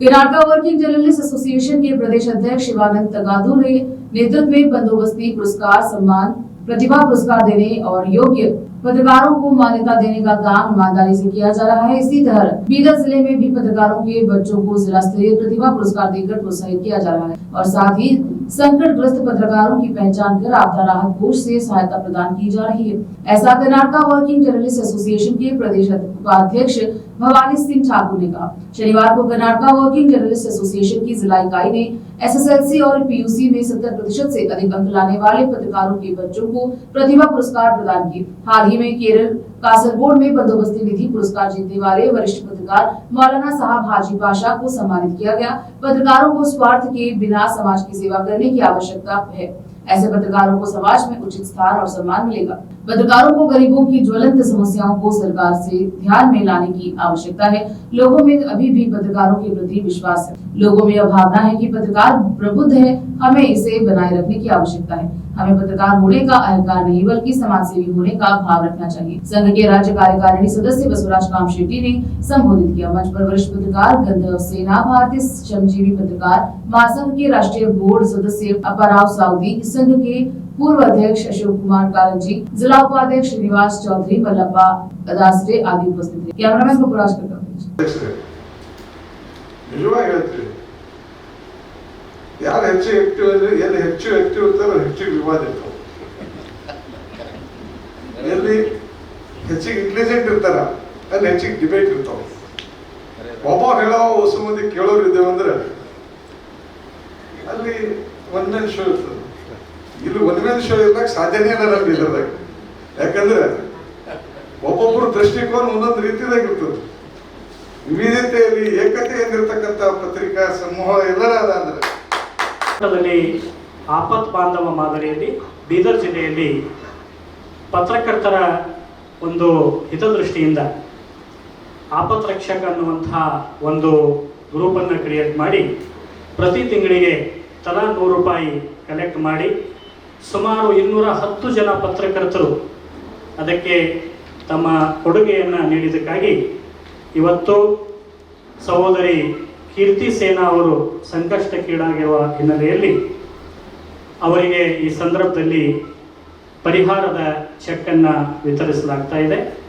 Karnataka working journalist association के प्रदेश अध्यक्ष शिवानंद तगादू ने नेतृत्व में बंदोबस्ती पुरस्कार, सम्मान, प्रतिभा पुरस्कार देने और योग्य पत्रकारों को मान्यता देने का काम ईमानदारी से किया जा रहा है। इसी तरह बीदर जिले में भी पत्रकारों के बच्चों को जिला स्तरीय प्रतिभा पुरस्कार देकर प्रोत्साहित किया जा रहा है और साथ ही संकटग्रस्त पत्रकारों की पहचान कर आपदा राहत कोष से सहायता प्रदान की जा रही है। ऐसा कर्नाटक वर्किंग जर्नलिस्ट एसोसिएशन के प्रदेश उपाध्यक्ष भवानी सिंह ठाकुर ने कहा। शनिवार को कर्नाटक वर्किंग जर्नलिस्ट एसोसिएशन की जिला इकाई ने एसएसएलसी और पीयूसी में 70% से अधिक अंक लाने वाले पत्रकारों के बच्चों को प्रतिभा पुरस्कार प्रदान किए। हाल ही में केरल कासरगोड में बंदोबस्ती निधि पुरस्कार जीतने वाले वरिष्ठ पत्रकार मौलाना साहब हाजी पाशा को सम्मानित किया गया। पत्रकारों को स्वार्थ के बिना समाज की सेवा करने की आवश्यकता है। ऐसे पत्रकारों को समाज में उचित स्थान और सम्मान मिलेगा। पत्रकारों को गरीबों की ज्वलंत समस्याओं को सरकार से ध्यान में लाने की आवश्यकता है। लोगों में अभी भी पत्रकारों के प्रति विश्वास है। लोगों में यह भावना है कि पत्रकार प्रबुद्ध है, हमें इसे बनाए रखने की आवश्यकता है। हमें पत्रकार होने का अहंकार नहीं बल्कि समाजसेवी होने का भाव रखना चाहिए। संघ के राज्य कार्यकारिणी सदस्य बसवराज काम शेट्टी ने संबोधित किया। मंच पर वरिष्ठ पत्रकार गंधर्व सेना, भारतीय श्रमजीवी पत्रकार महासंघ के राष्ट्रीय बोर्ड सदस्य अपाराव साउदी, संघ के पूर्व अध्यक्ष अशोक कुमार कारंजी, जिला उपाध्यक्ष श्रीनिवास चौधरी, मल्लप्पा दासरे आदि उपस्थित थे। कैमरामैन को प्रकाश करता ಯಾರು ಹೆಚ್ಚು ಆಕ್ಟಿವ್ ಅಂದ್ರೆ ಎಲ್ಲಿ ಹೆಚ್ಚು ಆಕ್ಟಿವ್ ಇರ್ತಾರೋ ಹೆಚ್ಚಿಗೆ ವಿವಾದ ಇರ್ತಾವ, ಎಲ್ಲಿ ಹೆಚ್ಚಿಗೆ ಇಂಟೆಲಿಜೆಂಟ್ ಇರ್ತಾರ ಅಲ್ಲಿ ಹೆಚ್ಚಿಗೆ ಡಿಬೇಟ್ ಇರ್ತಾವ. ಒಬ್ಬ ಹೇಳೋ ಹೊಸ ಮಂದಿ ಕೇಳೋರು ಇದ್ದೇವಂದ್ರೆ ಅಲ್ಲಿ ಒನ್ ಮ್ಯಾನ್ ಶೋ ಇರ್ತದೆ. ಇಲ್ಲಿ ಒನ್ ಮ್ಯಾನ್ ಶೋ ಇರ್ಲಾಕ ಸಾಧ್ಯನೇ ಇಲ್ಲ ನಮ್ಗೆ ಇದ್ರದಾಗ. ಯಾಕಂದ್ರೆ ಒಬ್ಬೊಬ್ಬರು ದೃಷ್ಟಿಕೋನ ಒಂದೊಂದು ರೀತಿಯಾಗಿ ಇರ್ತದೆ. ವಿವಿಧತೆಯಲ್ಲಿ ಏಕತೆಯಲ್ಲಿರ್ತಕ್ಕಂಥ ಪತ್ರಿಕಾ ಸಮೂಹ ಎಲ್ಲರ ಅದ ಅಂದ್ರೆ ಆಪತ್ ಬಾಂಧವ ಮಾದರಿಯಲ್ಲಿ ಬೀದರ್ ಜಿಲ್ಲೆಯಲ್ಲಿ ಪತ್ರಕರ್ತರ ಒಂದು ಹಿತದೃಷ್ಟಿಯಿಂದ ಆಪತ್ ರಕ್ಷಕ ಅನ್ನುವಂತಹ ಒಂದು ಗ್ರೂಪನ್ನು ಕ್ರಿಯೇಟ್ ಮಾಡಿ ಪ್ರತಿ ತಿಂಗಳಿಗೆ ತಲಾ ₹100 ಕಲೆಕ್ಟ್ ಮಾಡಿ ಸುಮಾರು 210 ಜನ ಪತ್ರಕರ್ತರು ಅದಕ್ಕೆ ತಮ್ಮ ಕೊಡುಗೆಯನ್ನು ನೀಡಿದ್ದಕ್ಕಾಗಿ ಇವತ್ತು ಸಹೋದರಿ ಕೀರ್ತಿ ಸೇನಾ ಅವರು ಸಂಕಷ್ಟಕ್ಕೀಡಾಗಿರುವ ಹಿನ್ನೆಲೆಯಲ್ಲಿ ಅವರಿಗೆ ಈ ಸಂದರ್ಭದಲ್ಲಿ ಪರಿಹಾರದ ಚೆಕ್ ಅನ್ನು ವಿತರಿಸಲಾಗ್ತಾ ಇದೆ.